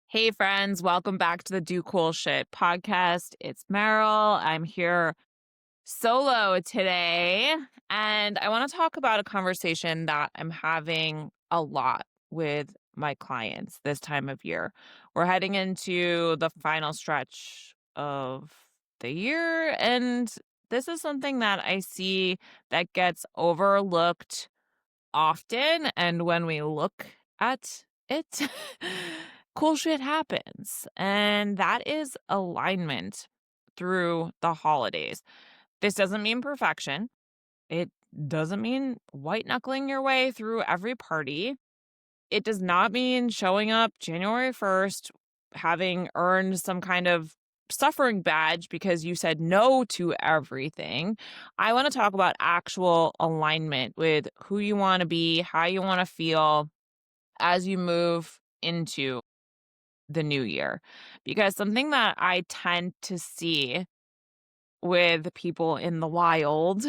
Hey friends, welcome back to the Do Cool Shit podcast. It's Meryl. I'm here solo today, and I want to talk about a conversation that I'm having a lot with my clients this time of year. We're heading into the final stretch of the year, and this is something that I see that gets overlooked often. And when we look at it, cool shit happens. And that is alignment through the holidays. This doesn't mean perfection. It doesn't mean white knuckling your way through every party. It does not mean showing up January 1st, having earned some kind of suffering badge because you said no to everything. I want to talk about actual alignment with who you want to be, how you want to feel as you move into the new year. Because something that I tend to see with people in the wild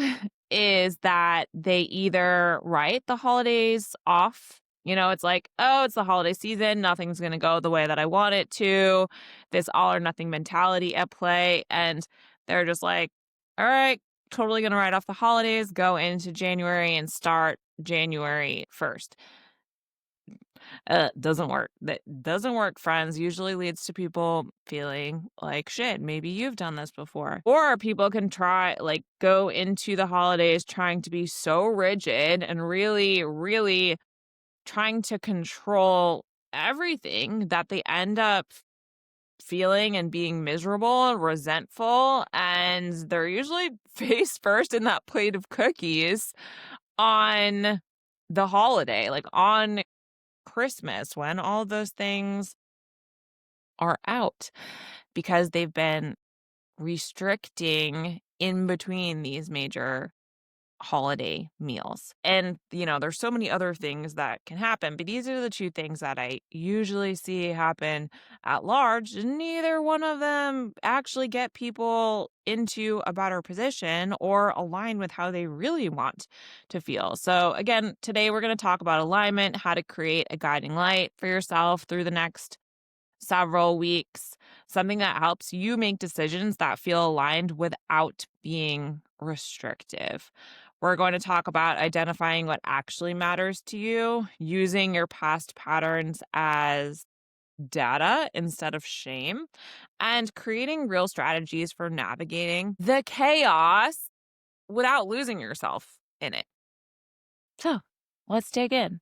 is that they either write the holidays off. It's like, oh, it's the holiday season. Nothing's going to go the way that I want it to. This all or nothing mentality at play. And they're just like, all right, totally going to write off the holidays, go into January and start January 1st. Doesn't work. That doesn't work, friends. Usually leads to people feeling like shit. Maybe you've done this before. Or people can go into the holidays trying to be so rigid and really, really trying to control everything that they end up feeling and being miserable, resentful, and they're usually face first in that plate of cookies on the holiday, like on Christmas, when all those things are out, because they've been restricting in between these major holiday meals. And, there's so many other things that can happen, but these are the two things that I usually see happen at large. Neither one of them actually get people into a better position or align with how they really want to feel. So, again, today we're going to talk about alignment, how to create a guiding light for yourself through the next several weeks, something that helps you make decisions that feel aligned without being restrictive. We're going to talk about identifying what actually matters to you, using your past patterns as data instead of shame, and creating real strategies for navigating the chaos without losing yourself in it. So let's dig in.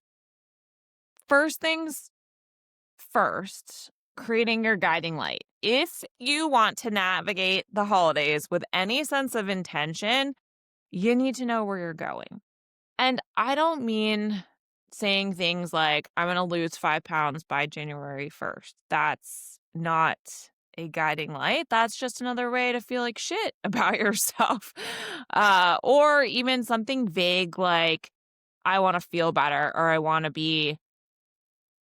First things first, creating your guiding light. If you want to navigate the holidays with any sense of intention, you need to know where you're going. And I don't mean saying things like, I'm going to lose 5 pounds by January 1st. That's not a guiding light. That's just another way to feel like shit about yourself. Or even something vague like, I want to feel better or I want to be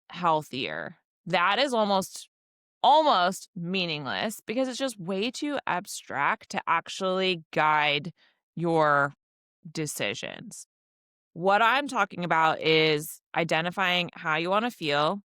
healthier. That is almost meaningless because it's just way too abstract to actually guide your decisions. What I'm talking about is identifying how you want to feel,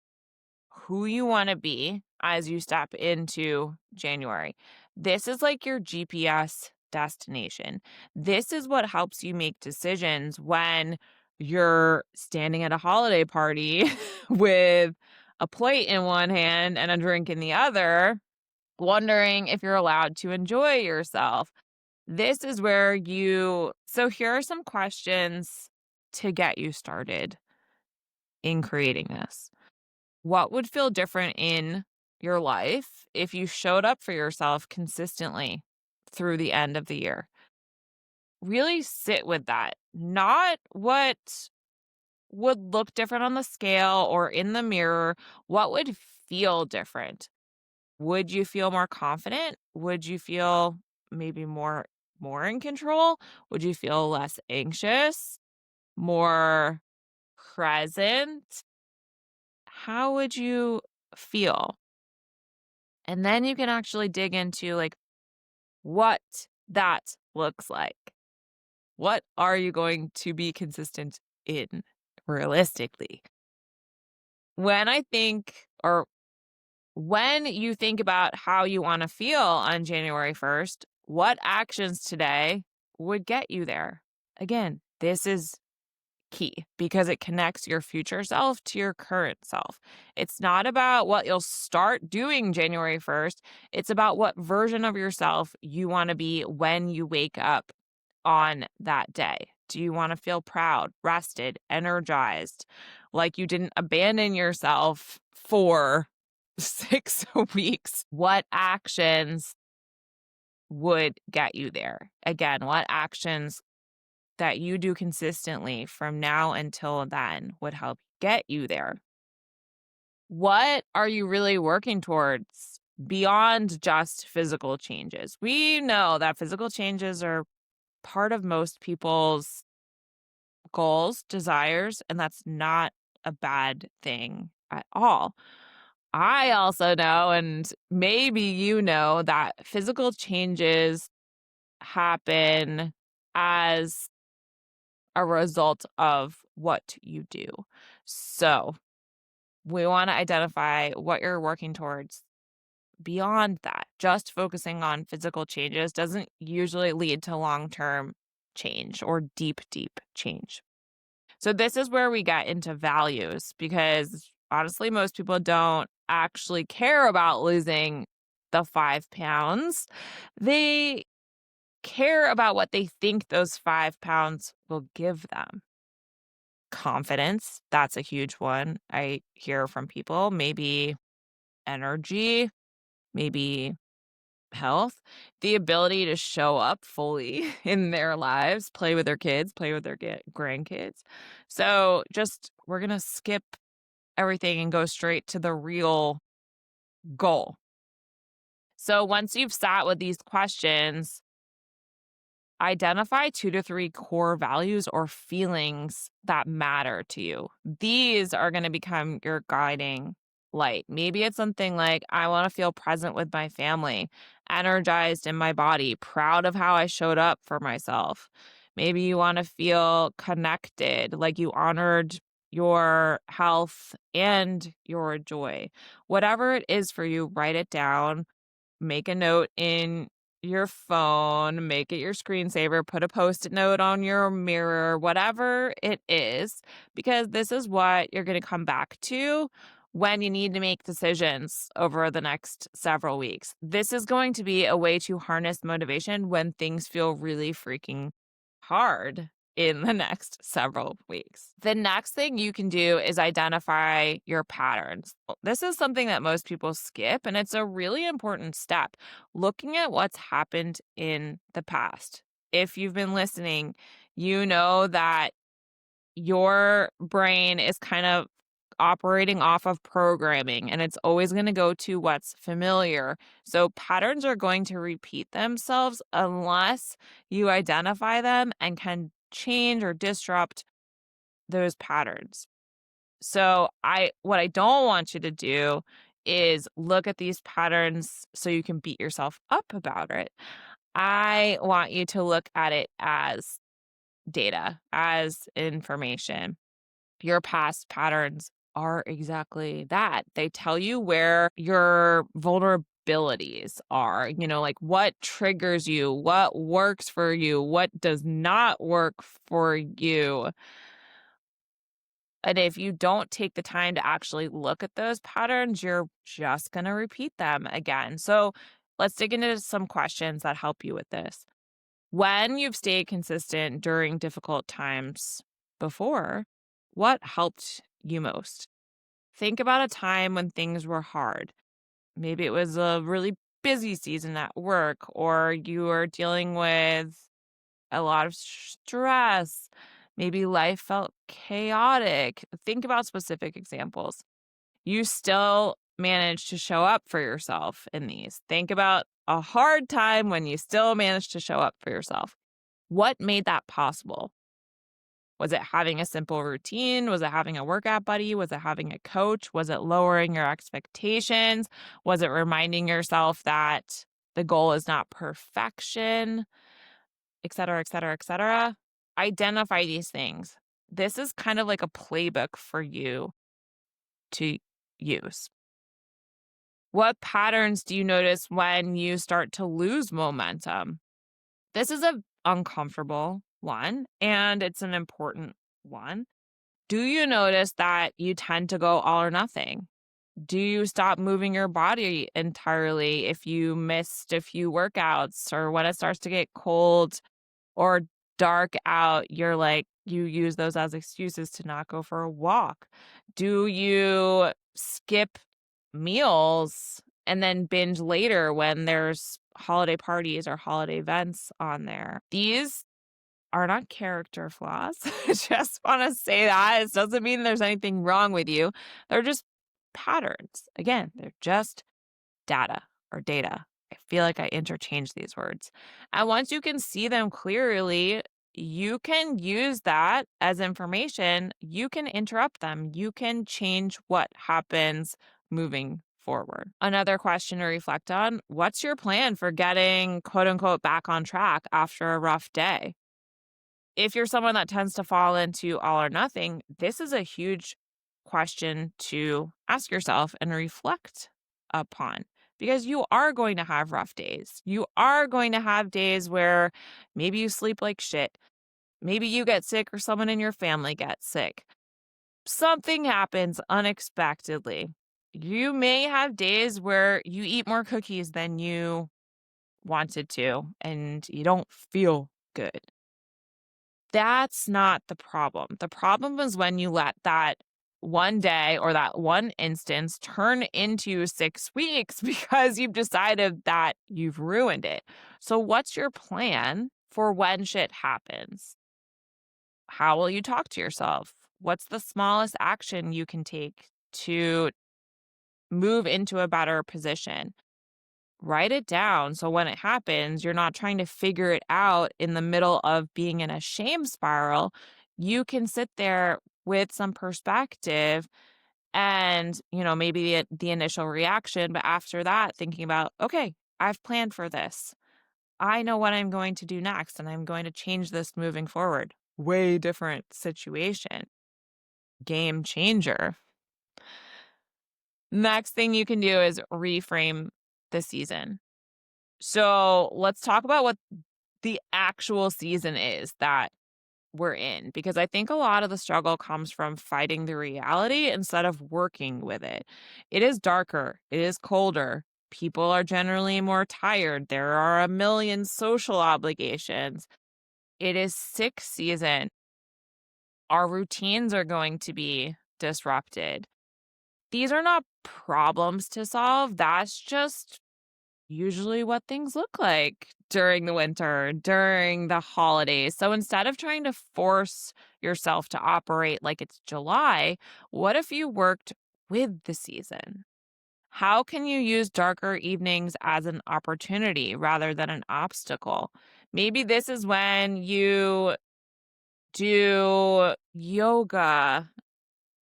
who you want to be as you step into January. This is like your GPS destination. This is what helps you make decisions when you're standing at a holiday party with a plate in one hand and a drink in the other, wondering if you're allowed to enjoy yourself. This is where so here are some questions to get you started in creating this. What would feel different in your life if you showed up for yourself consistently through the end of the year? Really sit with that. Not what would look different on the scale or in the mirror. What would feel different? Would you feel more confident? Would you feel maybe more in control? Would you feel less anxious? More present? How would you feel? And then you can actually dig into what that looks like. What are you going to be consistent in realistically? When I think, or When you think about how you want to feel on January 1st, what actions today would get you there? Again, this is key because it connects your future self to your current self. It's not about what you'll start doing January 1st. It's about what version of yourself you want to be when you wake up on that day. Do you want to feel proud, rested, energized, like you didn't abandon yourself for 6 weeks? What actions would get you there? Again, what actions that you do consistently from now until then would help get you there? What are you really working towards beyond just physical changes? We know that physical changes are part of most people's goals, desires, and that's not a bad thing at all. I also know, and maybe you know, that physical changes happen as a result of what you do. So we want to identify what you're working towards beyond that. Just focusing on physical changes doesn't usually lead to long-term change or deep, deep change. So this is where we get into values because honestly, most people don't actually care about losing the 5 pounds. They care about what they think those 5 pounds will give them. Confidence, that's a huge one I hear from people. Maybe energy, maybe health, the ability to show up fully in their lives, play with their kids, play with their grandkids. So just we're going to skip everything and go straight to the real goal. So once you've sat with these questions, identify 2 to 3 core values or feelings that matter to you. These are going to become your guiding light. Maybe it's something like, I want to feel present with my family, energized in my body, proud of how I showed up for myself. Maybe you want to feel connected, like you honored your health and your joy. Whatever it is for you, write it down, make a note in your phone, make it your screensaver, put a post-it note on your mirror, whatever it is, because this is what you're going to come back to when you need to make decisions over the next several weeks. This is going to be a way to harness motivation when things feel really freaking hard in the next several weeks. The next thing you can do is identify your patterns. This is something that most people skip, and it's a really important step. Looking at what's happened in the past. If you've been listening, you know that your brain is kind of operating off of programming and it's always going to go to what's familiar. So patterns are going to repeat themselves unless you identify them and can change or disrupt those patterns. So what I don't want you to do is look at these patterns so you can beat yourself up about it. I want you to look at it as data, as information. Your past patterns are exactly that. They tell you where your vulnerabilities are, like what triggers you, what works for you, what does not work for you. And if you don't take the time to actually look at those patterns, you're just going to repeat them again. So let's dig into some questions that help you with this. When you've stayed consistent during difficult times before, what helped you most? Think about a time when things were hard. Maybe it was a really busy season at work, or you were dealing with a lot of stress. Maybe life felt chaotic. Think about specific examples. You still managed to show up for yourself in these. Think about a hard time when you still managed to show up for yourself. What made that possible? Was it having a simple routine? Was it having a workout buddy? Was it having a coach? Was it lowering your expectations? Was it reminding yourself that the goal is not perfection, et cetera, et cetera, et cetera? Identify these things. This is kind of like a playbook for you to use. What patterns do you notice when you start to lose momentum? This is a uncomfortable one, and it's an important one. Do you notice that you tend to go all or nothing? Do you stop moving your body entirely if you missed a few workouts, or when it starts to get cold or dark out, you're like, you use those as excuses to not go for a walk? Do you skip meals and then binge later when there's holiday parties or holiday events on there? These are not character flaws. I just want to say that. It doesn't mean there's anything wrong with you. They're just patterns. Again, they're just data or data. I feel like I interchange these words. And once you can see them clearly, you can use that as information. You can interrupt them. You can change what happens moving forward. Another question to reflect on: what's your plan for getting quote unquote back on track after a rough day? If you're someone that tends to fall into all or nothing, this is a huge question to ask yourself and reflect upon, because you are going to have rough days. You are going to have days where maybe you sleep like shit. Maybe you get sick or someone in your family gets sick. Something happens unexpectedly. You may have days where you eat more cookies than you wanted to and you don't feel good. That's not the problem. The problem is when you let that one day or that one instance turn into 6 weeks because you've decided that you've ruined it. So what's your plan for when shit happens? How will you talk to yourself? What's the smallest action you can take to move into a better position? Write it down so when it happens, you're not trying to figure it out in the middle of being in a shame spiral. You can sit there with some perspective and, maybe the initial reaction, but after that, thinking about, okay, I've planned for this. I know what I'm going to do next, and I'm going to change this moving forward. Way different situation. Game changer. Next thing you can do is reframe the season. So let's talk about what the actual season is that we're in, because I think a lot of the struggle comes from fighting the reality instead of working with it. It is darker, it is colder. People are generally more tired. There are a million social obligations. It is sick season. Our routines are going to be disrupted. These are not problems to solve. That's just usually what things look like during the winter, during the holidays. So instead of trying to force yourself to operate like it's July, what if you worked with the season? How can you use darker evenings as an opportunity rather than an obstacle? Maybe this is when you do yoga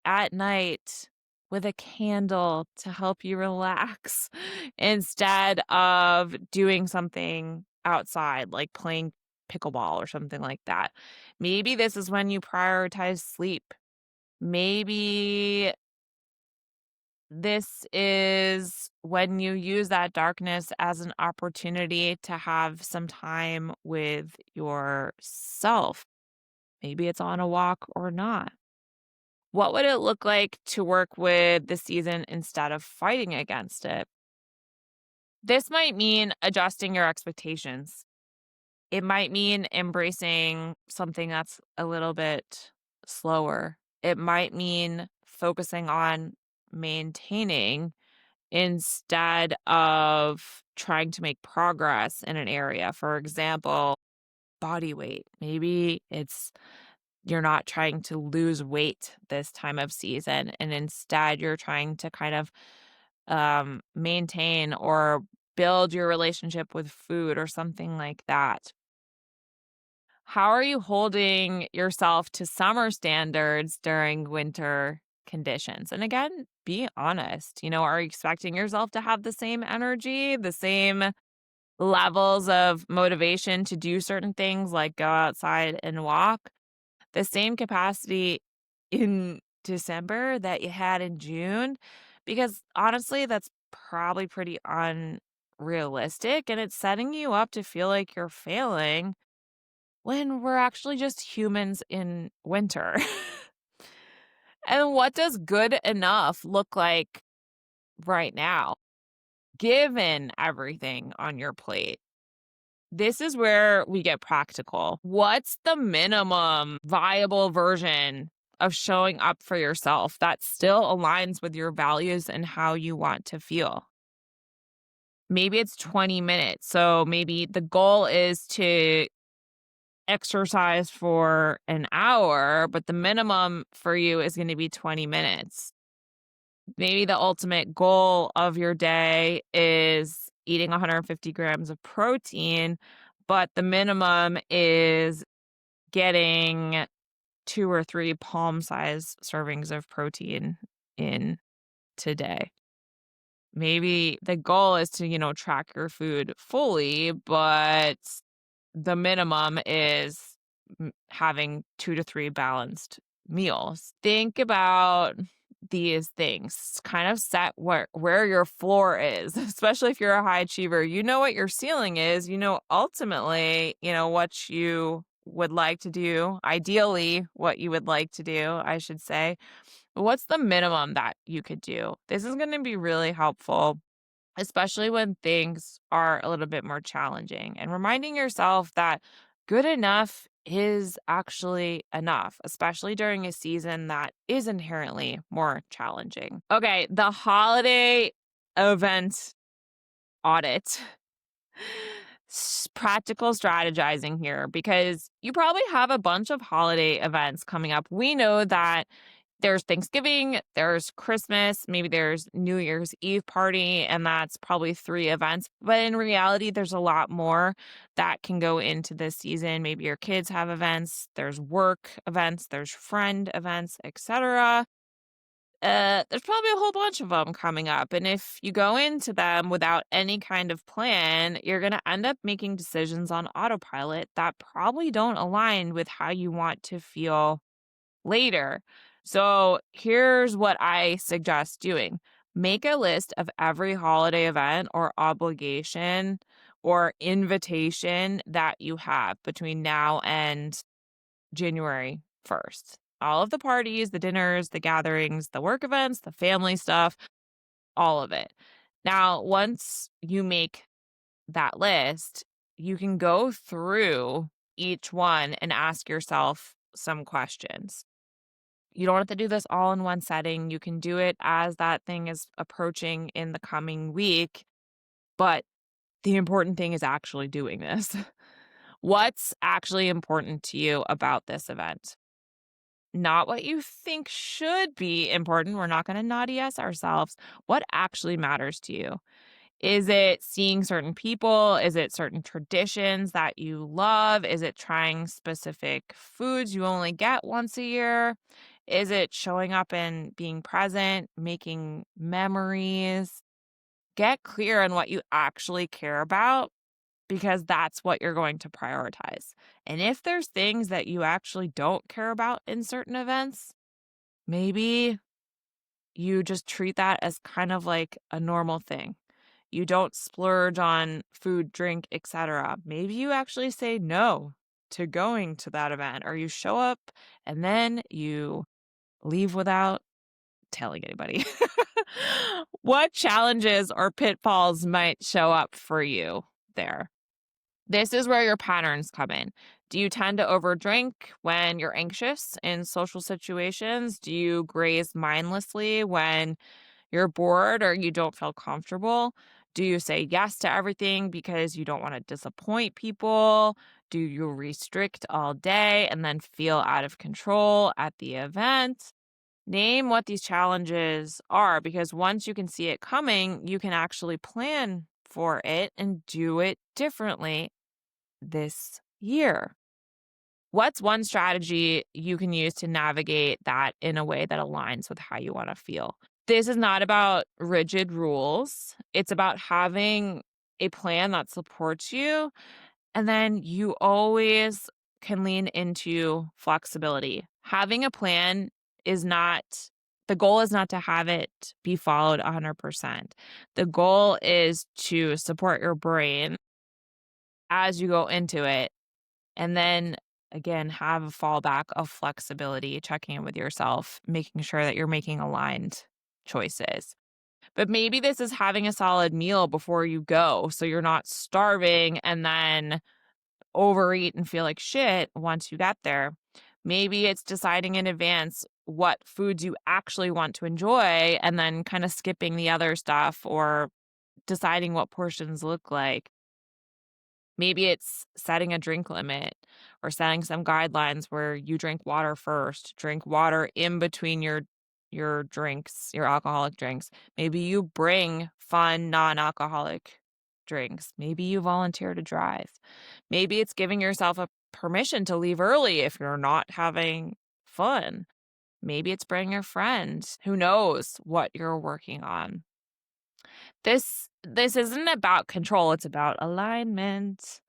at night with a candle to help you relax instead of doing something outside, like playing pickleball or something like that. Maybe this is when you prioritize sleep. Maybe this is when you use that darkness as an opportunity to have some time with yourself. Maybe it's on a walk or not. What would it look like to work with the season instead of fighting against it? This might mean adjusting your expectations. It might mean embracing something that's a little bit slower. It might mean focusing on maintaining instead of trying to make progress in an area. For example, body weight. Maybe you're not trying to lose weight this time of season, and instead you're trying to kind of maintain or build your relationship with food or something like that. How are you holding yourself to summer standards during winter conditions? And again, be honest. Are you expecting yourself to have the same energy, the same levels of motivation to do certain things like go outside and walk? The same capacity in December that you had in June? Because honestly, that's probably pretty unrealistic, and it's setting you up to feel like you're failing when we're actually just humans in winter. And what does good enough look like right now, given everything on your plate? This is where we get practical. What's the minimum viable version of showing up for yourself that still aligns with your values and how you want to feel? Maybe it's 20 minutes. So maybe the goal is to exercise for an hour, but the minimum for you is going to be 20 minutes. Maybe the ultimate goal of your day is eating 150 grams of protein, but the minimum is getting 2 or 3 palm-size servings of protein in today. Maybe the goal is to, track your food fully, but the minimum is having 2 to 3 balanced meals. Think about these things. Kind of set where your floor is, especially if you're a high achiever. You know what your ceiling is. You know ultimately, what you would like to do. Ideally, what you would like to do, I should say. What's the minimum that you could do? This is going to be really helpful, especially when things are a little bit more challenging, and reminding yourself that good enough is actually enough, especially during a season that is inherently more challenging. Okay, the holiday event audit. Practical strategizing here, because you probably have a bunch of holiday events coming up. We know that there's Thanksgiving, there's Christmas, maybe there's New Year's Eve party, and that's probably 3 events. But in reality, there's a lot more that can go into this season. Maybe your kids have events, there's work events, there's friend events, etc. There's probably a whole bunch of them coming up. And if you go into them without any kind of plan, you're going to end up making decisions on autopilot that probably don't align with how you want to feel later. So here's what I suggest doing. Make a list of every holiday event or obligation or invitation that you have between now and January 1st. All of the parties, the dinners, the gatherings, the work events, the family stuff, all of it. Now, once you make that list, you can go through each one and ask yourself some questions. You don't have to do this all in one setting. You can do it as that thing is approaching in the coming week. But the important thing is actually doing this. What's actually important to you about this event? Not what you think should be important. We're not going to naughty yes ourselves. What actually matters to you? Is it seeing certain people? Is it certain traditions that you love? Is it trying specific foods you only get once a year? Is it showing up and being present, making memories? Get clear on what you actually care about, because that's what you're going to prioritize. And if there's things that you actually don't care about in certain events, maybe you just treat that as kind of like a normal thing. You don't splurge on food, drink, etc. Maybe you actually say no to going to that event, or you show up and then you leave without telling anybody. What challenges or pitfalls might show up for you there? This is where your patterns come in. Do you tend to overdrink when you're anxious in social situations? Do you graze mindlessly when you're bored or you don't feel comfortable? Do you say yes to everything because you don't want to disappoint people? Do you restrict all day and then feel out of control at the event? Name what these challenges are, because once you can see it coming, you can actually plan for it and do it differently this year. What's one strategy you can use to navigate that in a way that aligns with how you want to feel? This is not about rigid rules. It's about having a plan that supports you. And then you always can lean into flexibility. Having a plan is not The goal is not to have it be followed 100%. The goal is to support your brain as you go into it, and then again, have a fallback of flexibility, checking in with yourself, making sure that you're making aligned choices. But maybe this is having a solid meal before you go so you're not starving and then overeat and feel like shit once you get there. Maybe it's deciding in advance what foods you actually want to enjoy and then kind of skipping the other stuff or deciding what portions look like. Maybe it's setting a drink limit or setting some guidelines where you drink water first, drink water in between your drinks, your alcoholic drinks. Maybe you bring fun non-alcoholic drinks. Maybe you volunteer to drive. Maybe it's giving yourself a permission to leave early if you're not having fun. Maybe it's bringing your friends. Who knows what you're working on? This isn't about control, it's about alignment.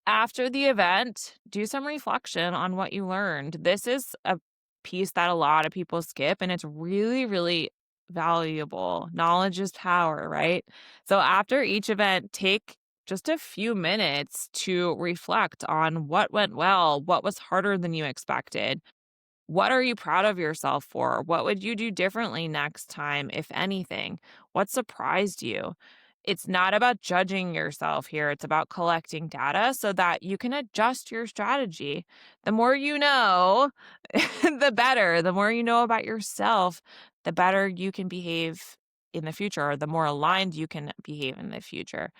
After the event, do some reflection on what you learned. This is a piece that a lot of people skip, and it's really, really valuable. Knowledge is power, right? So after each event, take just a few minutes to reflect on what went well, what was harder than you expected. What are you proud of yourself for? What would you do differently next time, if anything? What surprised you? It's not about judging yourself here. It's about collecting data so that you can adjust your strategy. The more you know, the better. The more you know about yourself, the better you can behave in the future, or the more aligned you can behave in the future.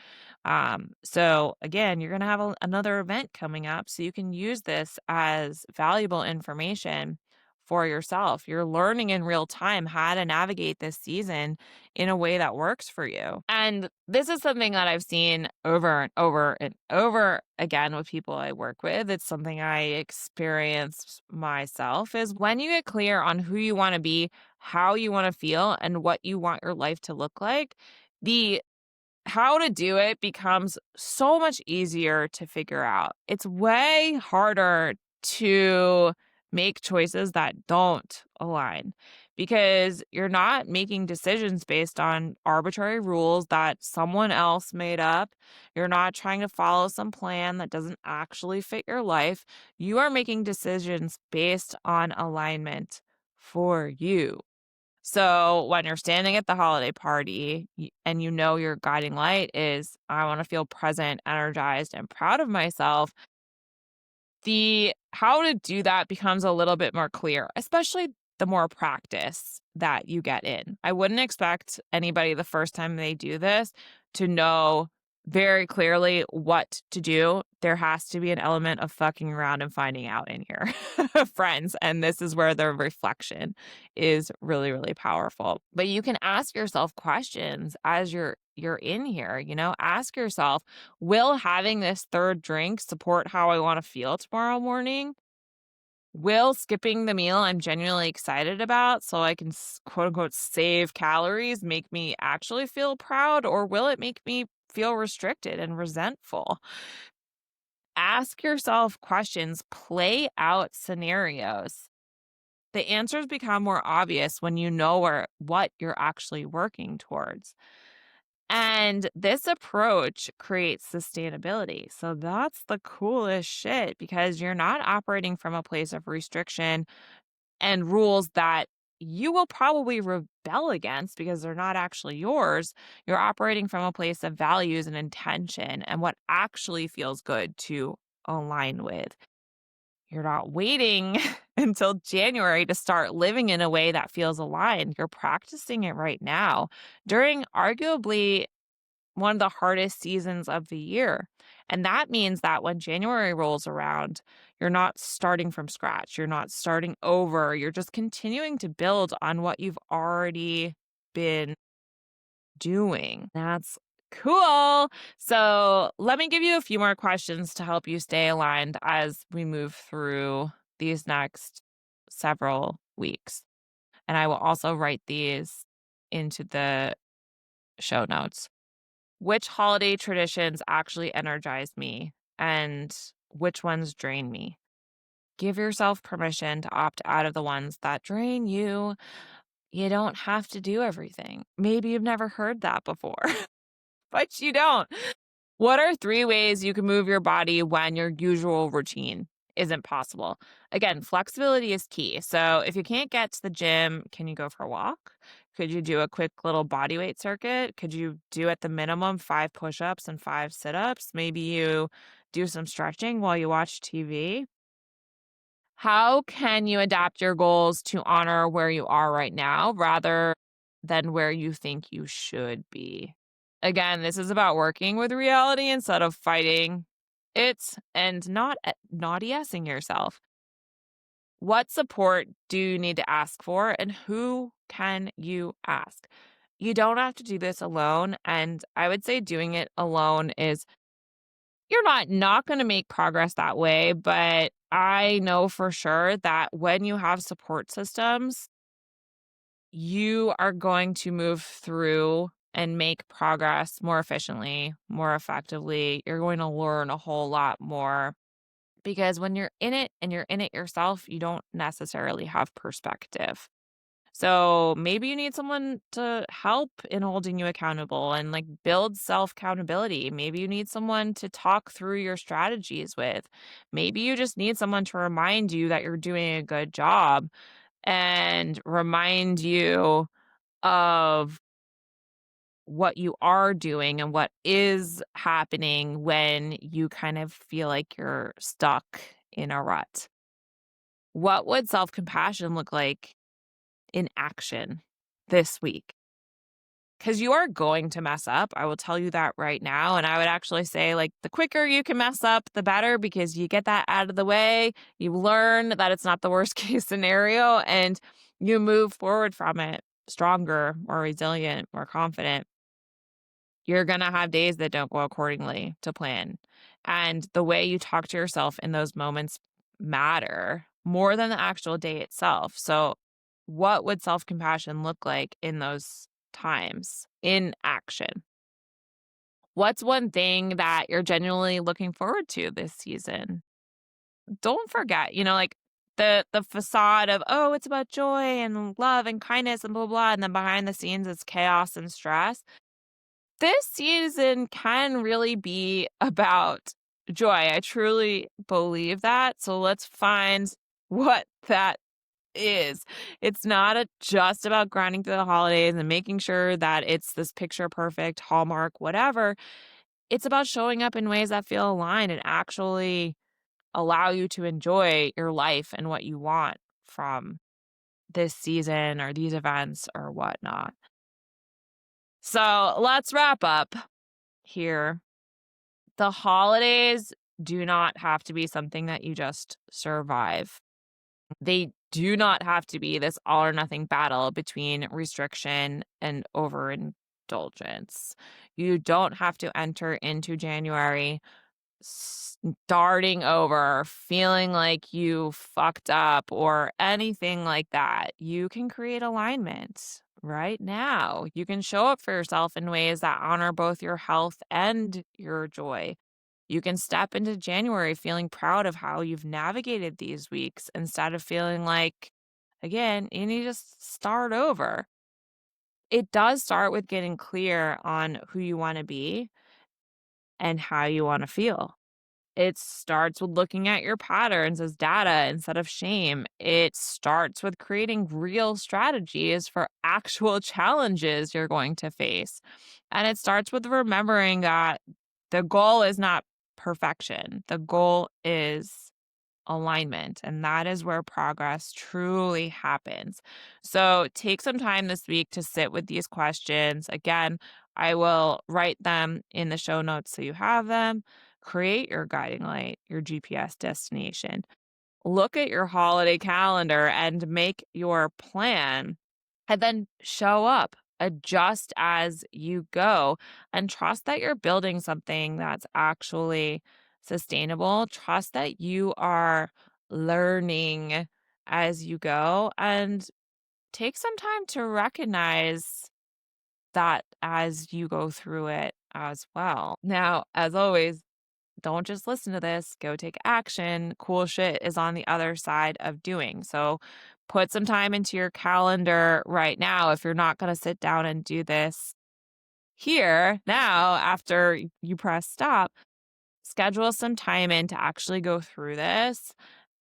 So again, you're going to have another event coming up, so you can use this as valuable information for yourself. You're learning in real time how to navigate this season in a way that works for you. And this is something that I've seen over and over and over again with people I work with. It's something I experienced myself, is when you get clear on who you want to be, how you want to feel, and what you want your life to look like, the how to do it becomes so much easier to figure out. It's way harder to make choices that don't align because you're not making decisions based on arbitrary rules that someone else made up. You're not trying to follow some plan that doesn't actually fit your life. You are making decisions based on alignment for you. So when you're standing at the holiday party and you know your guiding light is, I want to feel present, energized, and proud of myself, the how to do that becomes a little bit more clear, especially the more practice that you get in. I wouldn't expect anybody the first time they do this to know very clearly what to do. There has to be an element of fucking around and finding out in here, friends. And this is where the reflection is really, really powerful. But you can ask yourself questions as you're in here, ask yourself, will having this third drink support how I want to feel tomorrow morning? Will skipping the meal I'm genuinely excited about so I can quote unquote save calories make me actually feel proud, or will it make me feel restricted and resentful? Ask yourself questions, play out scenarios. The answers become more obvious when you know what you're actually working towards. And this approach creates sustainability. So that's the coolest shit, because you're not operating from a place of restriction and rules that you will probably rebel against because they're not actually yours. You're operating from a place of values and intention and what actually feels good to align with. You're not waiting until January to start living in a way that feels aligned. You're practicing it right now during arguably one of the hardest seasons of the year. And that means that when January rolls around, you're not starting from scratch. You're not starting over. You're just continuing to build on what you've already been doing. That's cool. So let me give you a few more questions to help you stay aligned as we move through these next several weeks. And I will also write these into the show notes. Which holiday traditions actually energize me and which ones drain me? Give yourself permission to opt out of the ones that drain you. you don't have to do everything. Maybe you've never heard that before, but you don't. What are 3 ways you can move your body when your usual routine isn't possible? Again, flexibility is key. So if you can't get to the gym, can you go for a walk? Could you do a quick little body weight circuit? Could you do at the minimum 5 push ups and 5 sit ups? Maybe you do some stretching while you watch TV. How can you adapt your goals to honor where you are right now rather than where you think you should be? Again, this is about working with reality instead of fighting it and not ESing yourself. What support do you need to ask for and who can you ask? You don't have to do this alone. And I would say doing it alone is you're not going to make progress that way, but I know for sure that when you have support systems, you are going to move through and make progress more efficiently, more effectively. You're going to learn a whole lot more because when you're in it and you're in it yourself, you don't necessarily have perspective. So maybe you need someone to help in holding you accountable and like build self accountability. Maybe you need someone to talk through your strategies with. Maybe you just need someone to remind you that you're doing a good job and remind you of what you are doing and what is happening when you kind of feel like you're stuck in a rut. What would self compassion look like in action this week? Because you are going to mess up. I will tell you that right now. And I would actually say, like, the quicker you can mess up, the better because you get that out of the way. You learn that it's not the worst case scenario and you move forward from it stronger, more resilient, more confident. You're going to have days that don't go accordingly to plan. And the way you talk to yourself in those moments matter more than the actual day itself. So, what would self compassion look like in those times in action? What's one thing that you're genuinely looking forward to this season? Don't forget, like the facade of, oh, it's about joy and love and kindness and blah, blah. And then behind the scenes, it's chaos and stress. This season can really be about joy. I truly believe that. So let's find what that is. It's not just about grinding through the holidays and making sure that it's this picture perfect, Hallmark, whatever. It's about showing up in ways that feel aligned and actually allow you to enjoy your life and what you want from this season or these events or whatnot. So let's wrap up here. The holidays do not have to be something that you just survive. They do not have to be this all or nothing battle between restriction and overindulgence. You don't have to enter into January starting over, feeling like you fucked up or anything like that. You can create alignment right now. You can show up for yourself in ways that honor both your health and your joy. You can step into January feeling proud of how you've navigated these weeks instead of feeling like, again, you need to start over. It does start with getting clear on who you want to be and how you want to feel. It starts with looking at your patterns as data instead of shame. It starts with creating real strategies for actual challenges you're going to face. And it starts with remembering that the goal is not perfection, the goal is alignment. And that is where progress truly happens. So take some time this week to sit with these questions. Again, I will write them in the show notes so you have them. Create your guiding light, your GPS destination. Look at your holiday calendar and make your plan. And then show up, adjust as you go, and trust that you're building something that's actually sustainable. Trust that you are learning as you go, and take some time to recognize that as you go through it as well. Now, as always, don't just listen to this, go take action. Cool shit is on the other side of doing. So put some time into your calendar right now. If you're not going to sit down and do this here now, after you press stop, schedule some time in to actually go through this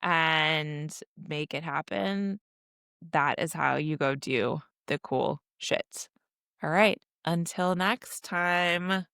and make it happen. That is how you go do the cool shit. All right. Until next time.